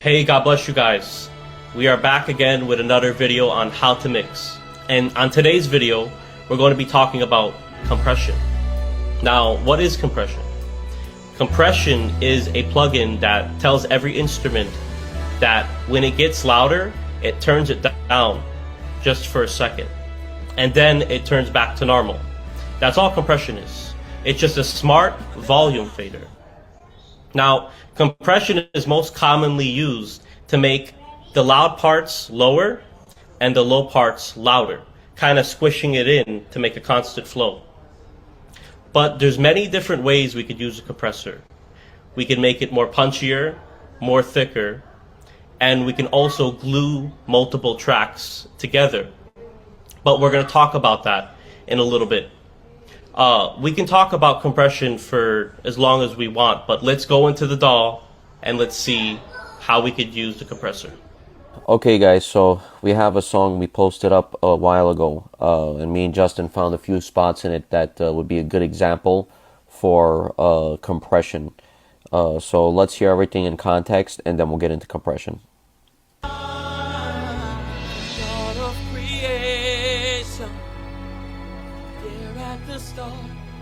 Hey, God bless you guys. We are back again with another video on how to mix. And on today's video, we're going to be talking about compression. Now, what is compression? Compression is a plugin that tells every instrument that when it gets louder, it turns it down just for a second. And then it turns back to normal. That's all compression is. It's just a smart volume fader. Now, compression is most commonly used to make the loud parts lower and the low parts louder, kind of squishing it in to make a constant flow. But there's many different ways we could use a compressor. We can make it more punchier, more thicker, and we can also glue multiple tracks together. But we're going to talk about that in a little bit. We can talk about compression for as long as we want, but let's go into the DAW and let's see how we could use the compressor. Okay guys, so we have a song we posted up a while ago, and me and Justin found a few spots in it that would be a good example for compression. So let's hear everything in context and then we'll get into compression.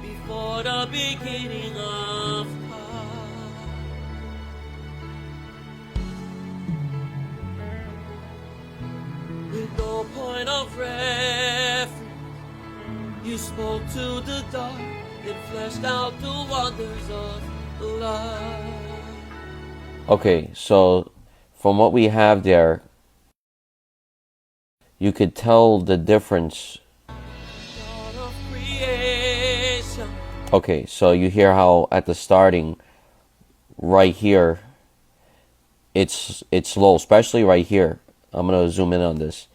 Before the beginning of time, with no point of reference, you spoke to the dark and fleshed out the wonders of life. Okay, so from what we have there, you could tell the difference. Okay, so you hear how at the starting, right here, it's low, especially right here. I'm gonna zoom in on this,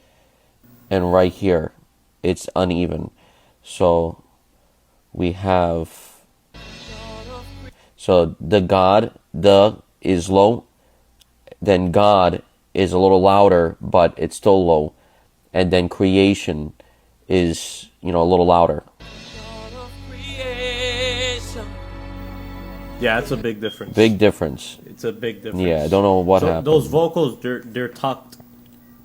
and right here, it's uneven. So we have, so the is low, then God is a little louder, but it's still low, and then creation is, a little louder. Yeah, it's a big difference. Big difference. It's a big difference. Yeah, I don't know what happened. Those vocals, they're tucked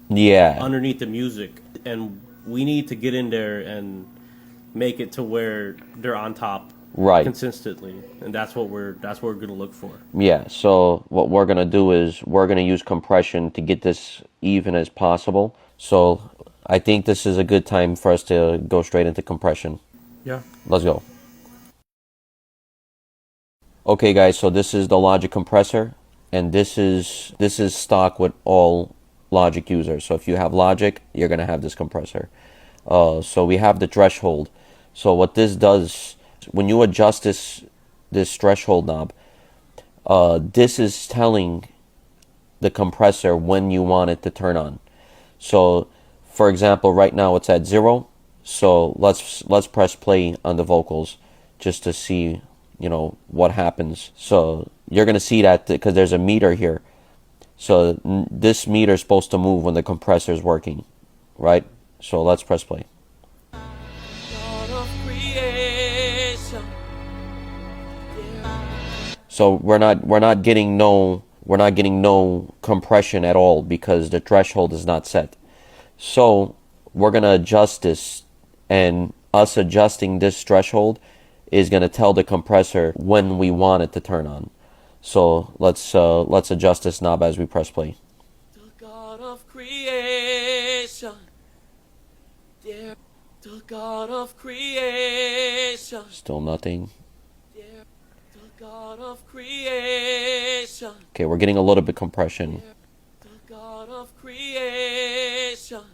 underneath the music, and we need to get in there and make it to where they're on top consistently, and that's what we're gonna look for. Yeah, so what we're gonna do is we're gonna use compression to get this even as possible. So I think this is a good time for us to go straight into compression. Yeah. Let's go. Okay guys, so this is the Logic compressor, and this is stock with all Logic users. So if you have Logic, you're gonna have this compressor. So we have the threshold. So what this does, when you adjust this threshold knob, this is telling the compressor when you want it to turn on. So for example, right now it's at 0. So let's press play on the vocals just to see what happens. So you're gonna see that because there's a meter here, so this meter is supposed to move when the compressor is working, right? So let's press play. So we're not getting no compression at all because the threshold is not set. So we're gonna adjust this, and us adjusting this threshold is going to tell the compressor when we want it to turn on. So let's adjust this knob as we press play. The God of creation, the God of creation. Still nothing. The God of creation. Okay, we're getting a little bit compression. The God of creation.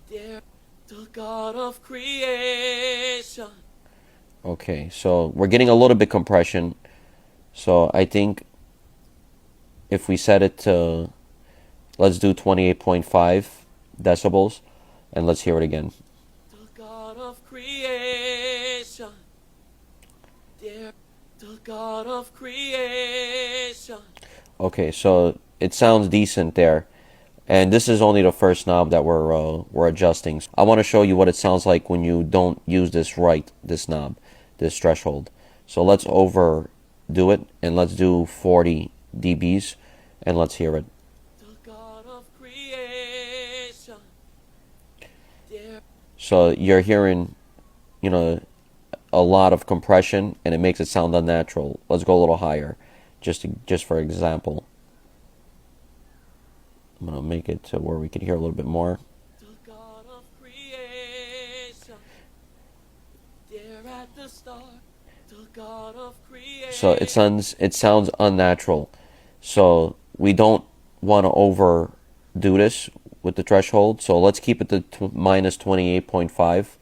The God of creation. Okay, so we're getting a little bit compression. So I think if we set it to, let's do 28.5 decibels, and let's hear it again. The God of creation, the God of creation. Okay, so it sounds decent there. And this is only the first knob that we're adjusting. I want to show you what it sounds like when you don't use this knob, this threshold. So let's overdo it, and let's do 40 dBs, and let's hear it. the God of creation. There So you're hearing, you know, a lot of compression, and it makes it sound unnatural. Let's go a little higher, just for example. I'm gonna make it to where we can hear a little bit more. the God of creation. There at the start, the God of creation. So it sounds unnatural. So we don't want to overdo this with the threshold. So let's keep it to minus 28.5.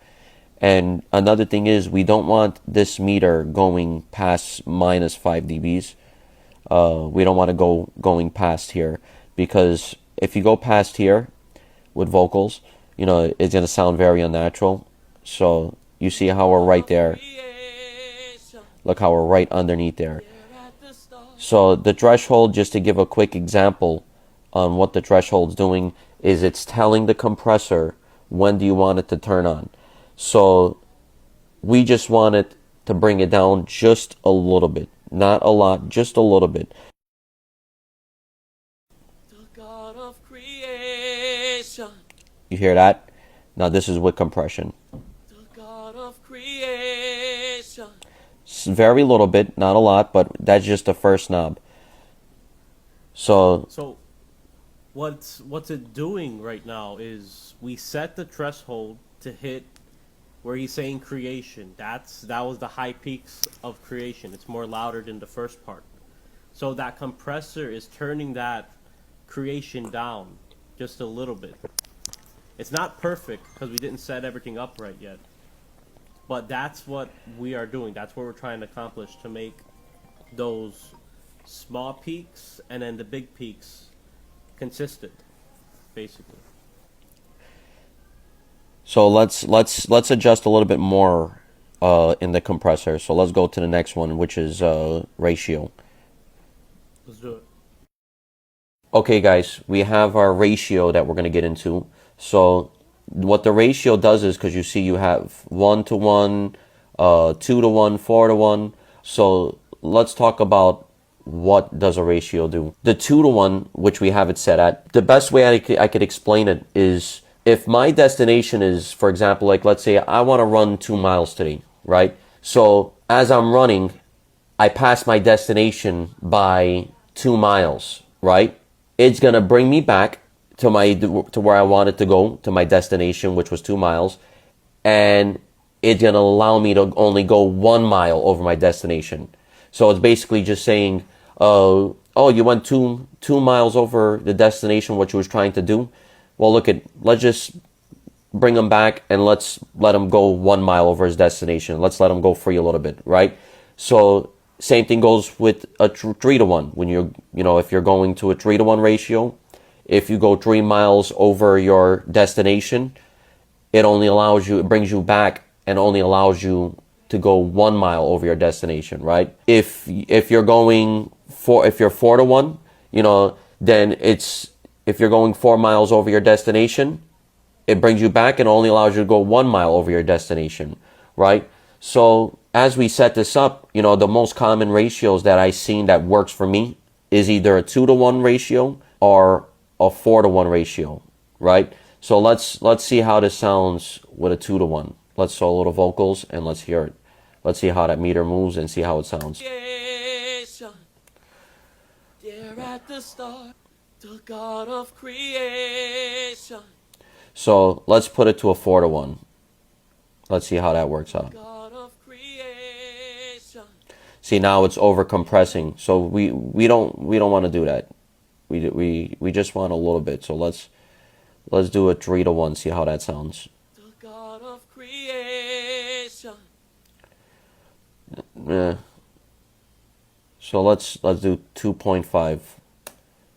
And another thing is, we don't want this meter going past minus 5 dBs. We don't want to going past here, because if you go past here with vocals, you know, it's going to sound very unnatural. So you see how we're right there. Creation. Look how we're right underneath there. There at the start, So the threshold, just to give a quick example on what the threshold's doing, is it's telling the compressor when do you want it to turn on. So we just want it to bring it down just a little bit. Not a lot, just a little bit. the God of creation. You hear that? Now this is with compression. The God of creation. Very little bit, not a lot, but that's just the first knob. So So what's it doing right now is we set the threshold to hit where he's saying creation. That was the high peaks of creation. It's more louder than the first part. So that compressor is turning that creation down just a little bit. It's not perfect because we didn't set everything up right yet. But that's what we are doing. That's what we're trying to accomplish, to make those small peaks and then the big peaks consistent, basically. So let's adjust a little bit more in the compressor. So let's go to the next one, which is ratio. Let's do it. Okay, guys, we have our ratio that we're going to get into. So what the ratio does is, because you see you have 1 to 1, 2 to 1, 4 to 1. So let's talk about what does a ratio do. The 2 to 1, which we have it set at, the best way I could explain it is, if my destination is, for example, like let's say I want to run 2 miles today, right? So as I'm running, I pass my destination by 2 miles, right? It's going to bring me back to where I wanted to go, to my destination, which was 2 miles. And it's going to allow me to only go 1 mile over my destination. So it's basically just saying, oh, you went two miles over the destination, what you was trying to do. Well, let's just bring him back and let's let him go 1 mile over his destination. Let's let him go free a little bit, right? So same thing goes with a 3 to 1. When if you're going to a 3 to 1 ratio, if you go 3 miles over your destination, it brings you back and only allows you to go 1 mile over your destination, right? If you're 4 to 1, then if you're going 4 miles over your destination, it brings you back and only allows you to go 1 mile over your destination, right? So as we set this up, the most common ratios that I've seen that works for me is either a 2 to 1 ratio or a 4 to 1 ratio, right? So let's see how this sounds with a 2 to 1. Let's solo the vocals and let's hear it. Let's see how that meter moves and see how it sounds. Creation. There at the start, the God of creation. So let's put it to a 4 to 1. Let's see how that works out. God of creation. See, now it's over compressing. So we don't want to do that. We just want a little bit. So let's do a 3 to 1. See how that sounds. The God of creation. So let's do 2.5.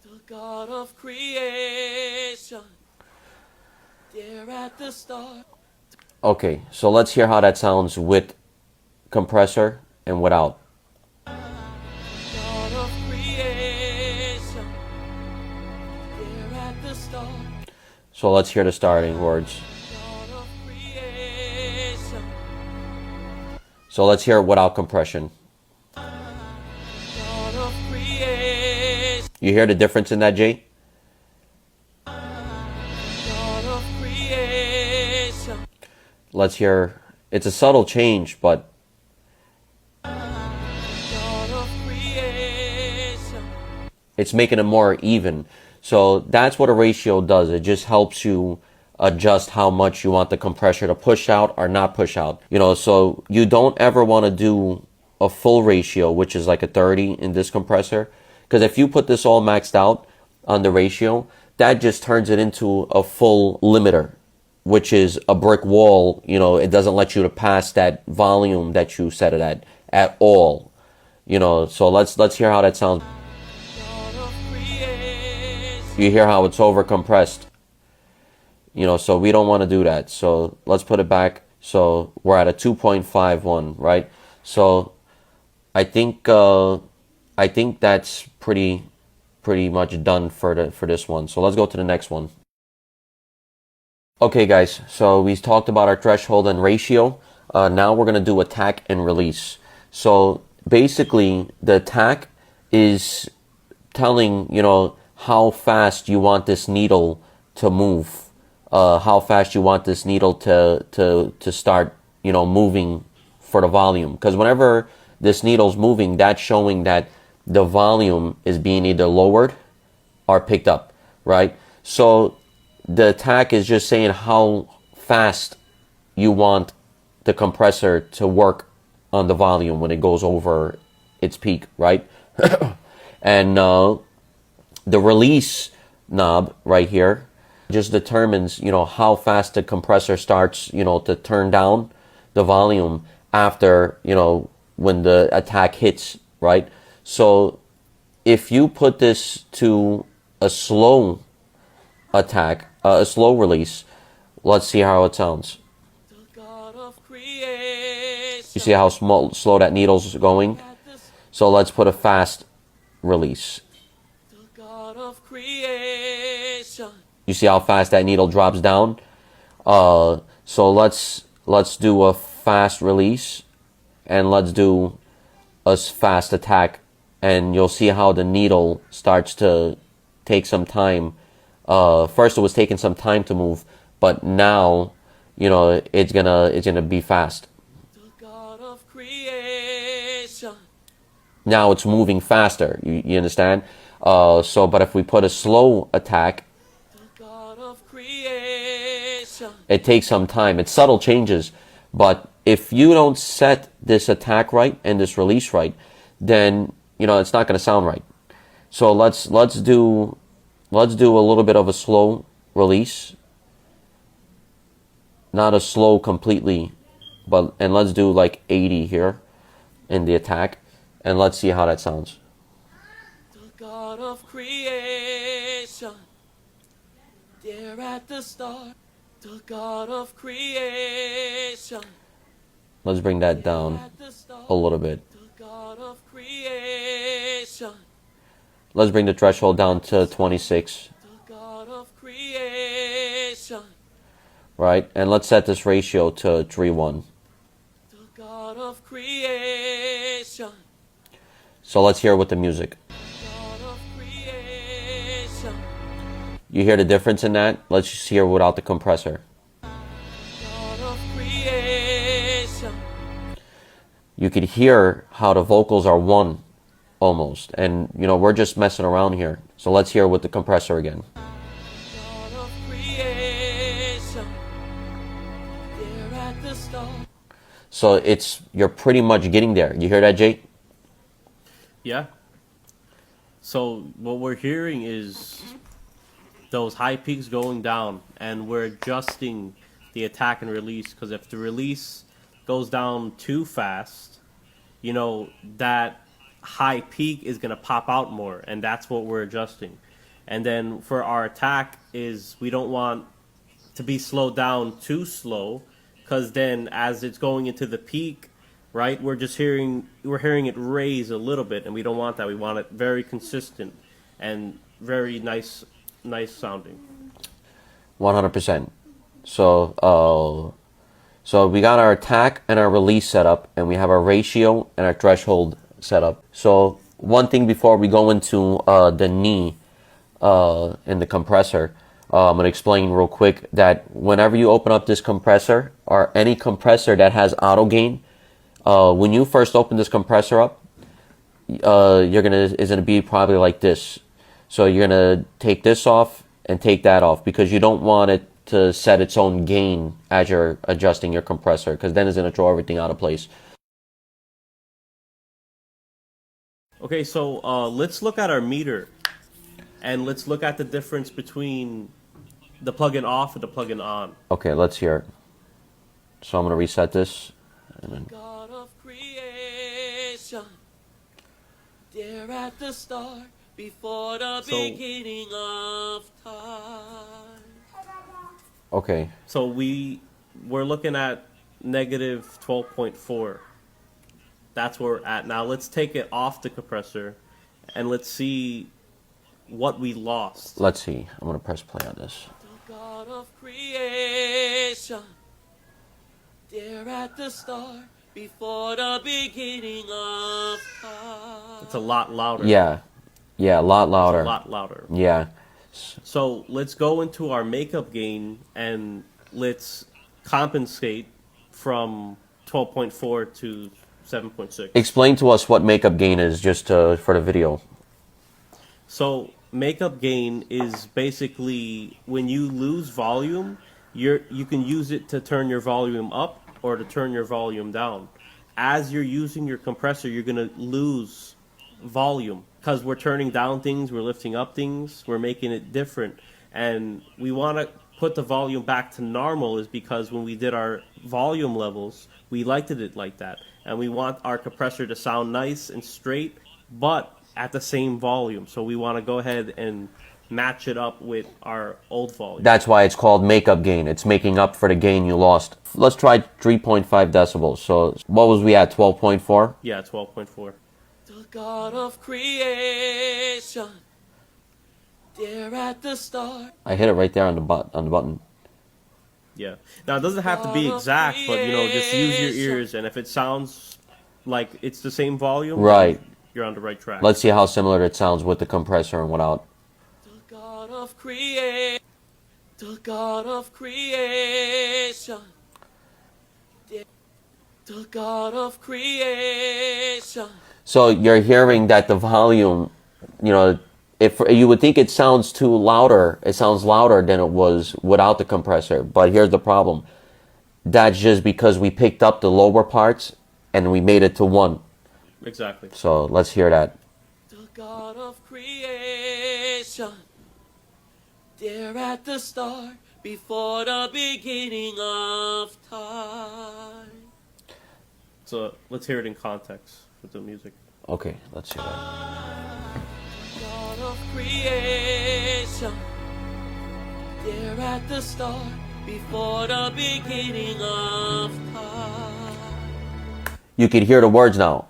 The God of creation. There at the start. Okay, so let's hear how that sounds with compressor and without. God of creation. There at the start. So let's hear the starting words. God of creation. So let's hear it without compression. God of creation. You hear the difference in that, Jay? God of creation. Let's hear. It's a subtle change, but God of creation. it's making it more even. So that's what a ratio does. It just helps you adjust how much you want the compressor to push out or not push out. You know, so you don't ever want to do a full ratio, which is like a 30 in this compressor. Because if you put this all maxed out on the ratio, that just turns it into a full limiter, which is a brick wall. You know, it doesn't let you to pass that volume that you set it at all. You know, so let's hear how that sounds. God of creation. You hear how it's over compressed. You know, so we don't want to do that. So let's put it back. So we're at a 2.51, right? So I think that's pretty much done for this one. So let's go to the next one. Okay, guys. So we talked about our threshold and ratio. Now we're gonna do attack and release. So basically, the attack is telling, you know, how fast you want this needle to move. How fast you want this needle to start, you know, moving for the volume. Because whenever this needle's moving, that's showing that the volume is being either lowered or picked up, right? So the attack is just saying how fast you want the compressor to work on the volume when it goes over its peak, right? And the release knob right here just determines, you know, how fast the compressor starts, you know, to turn down the volume after, you know, when the attack hits, right? So if you put this to a slow attack, a slow release, let's see how it sounds. The God of creation. You see how slow that needle's going? So let's put a fast release. The God of creation. You see how fast that needle drops down? So let's do a fast release, and let's do a fast attack, and you'll see how the needle starts to take some time. First it was taking some time to move, but now, you know, it's gonna be fast. The God of creation. Now it's moving faster. You understand? So, but if we put a slow attack, The God of creation. it takes some time. It's subtle changes, but if you don't set this attack right and this release right, then, you know, it's not going to sound right. So let's do a little bit of a slow release, not a slow completely, and let's do like 80 here in the attack, and let's see how that sounds. The God of creation. There at the start. The God of creation. Let's bring that down At the start. a little bit. The God of creation. Let's bring the threshold down to 26, The God of creation. right? And let's set this ratio to 3:1. The God of creation. So let's hear it with the music. God of creation. You hear the difference in that? Let's just hear without the compressor. God of creation. You could hear how the vocals are one almost. And, you know, we're just messing around here. So let's hear it with the compressor again. God of creation. There at the start. So you're pretty much getting there. You hear that, Jay? Yeah. So what we're hearing is those high peaks going down, and we're adjusting the attack and release, because if the release goes down too fast, you know, that high peak is going to pop out more, and that's what we're adjusting. And then for our attack is we don't want to be slowed down too slow, because then as it's going into the peak, right, we're hearing it raise a little bit, and we don't want that. We want it very consistent and very nice sounding. 100%. So we got our attack and our release set up, and we have our ratio and our threshold set up. So one thing before we go into the knee in the compressor, I'm going to explain real quick that whenever you open up this compressor or any compressor that has auto gain, when you first open this compressor up, it's gonna be probably like this. So you're gonna take this off and take that off because you don't want it to set its own gain as you're adjusting your compressor, because then it's gonna throw everything out of place. Okay, so let's look at our meter, and let's look at the difference between the plug-in off and the plug-in on. Okay, let's hear it. So I'm gonna reset this. And then... God of creation, there at the start, before the beginning of time. Okay. So we're looking at negative 12.4. That's where we're at. Now let's take it off the compressor and let's see what we lost. Let's see. I'm gonna press play on this. The God of creation, there at the start, before the beginning of time. It's a lot louder. Yeah, a lot louder. It's a lot louder. Yeah. So let's go into our makeup gain and let's compensate from 12.4 to 7.6. Explain to us what makeup gain is, just for the video. So makeup gain is basically when you lose volume, you can use it to turn your volume up or to turn your volume down. As you're using your compressor, you're gonna lose volume because we're turning down things, we're lifting up things, we're making it different, and we want to put the volume back to normal is because when we did our volume levels, we liked it like that, and we want our compressor to sound nice and straight but at the same volume. So we want to go ahead and match it up with our old volume. That's why it's called makeup gain. It's making up for the gain you lost. Let's try 3.5 decibels. So what was we at, 12.4? Yeah, 12.4. The God of creation, there at the start. I hit it right there on the button. Yeah. Now it doesn't have to be exact, but just use your ears, and if it sounds like it's the same volume, right, you're on the right track. Let's see how similar it sounds with the compressor and without. The God of creation, the God of creation, the God of creation. So you're hearing that the volume, if you would think it sounds louder, it sounds louder than it was without the compressor. But here's the problem. That's just because we picked up the lower parts and we made it to 1. Exactly. So let's hear that. The God of creation, there at the start, before the beginning of time. So let's hear it in context with the music. Okay, let's hear that. God of creation, there at the start, before the beginning of time. You could hear the words now.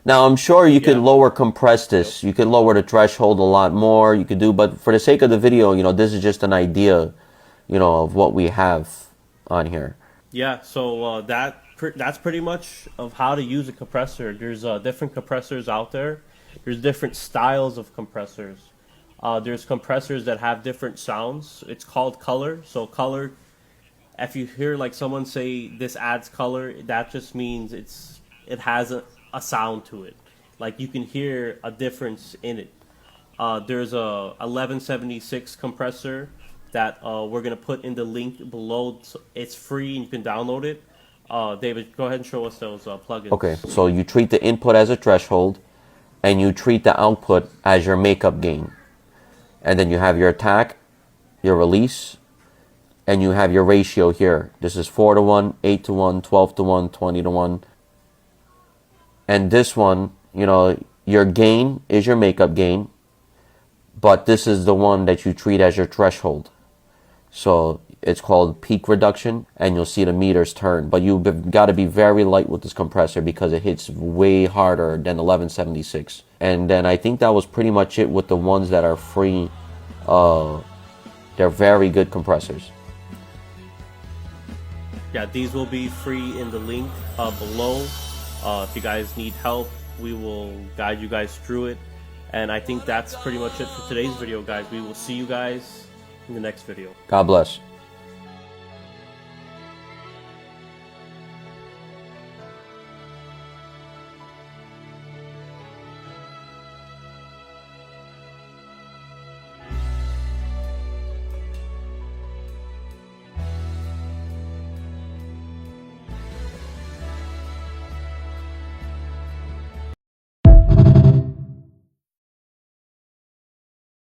Now, I'm sure you could compress this. You could lower the threshold a lot more. You could but for the sake of the video, this is just an idea, of what we have on here. Yeah, so that's pretty much of how to use a compressor. There's different compressors out there. There's different styles of compressors. There's compressors that have different sounds. It's called color. So color, if you hear like someone say this adds color, that just means it has a sound to it. Like you can hear a difference in it. There's a 1176 compressor that we're gonna put in the link below. It's free and you can download it. David, go ahead and show us those plugins. Okay, so you treat the input as a threshold, and you treat the output as your makeup gain, and then you have your attack, your release, and you have your ratio here. This is 4-to-1, 8-to-1, 12-to-1, 20-to-1. And this one, your gain is your makeup gain, but this is the one that you treat as your threshold. So it's called peak reduction, and you'll see the meters turn. But you've got to be very light with this compressor because it hits way harder than 1176. And then I think that was pretty much it with the ones that are free. They're very good compressors. Yeah, these will be free in the link below. If you guys need help We will guide you guys through it. And I think that's pretty much it for today's video, guys. We will see you guys in the next video. God bless.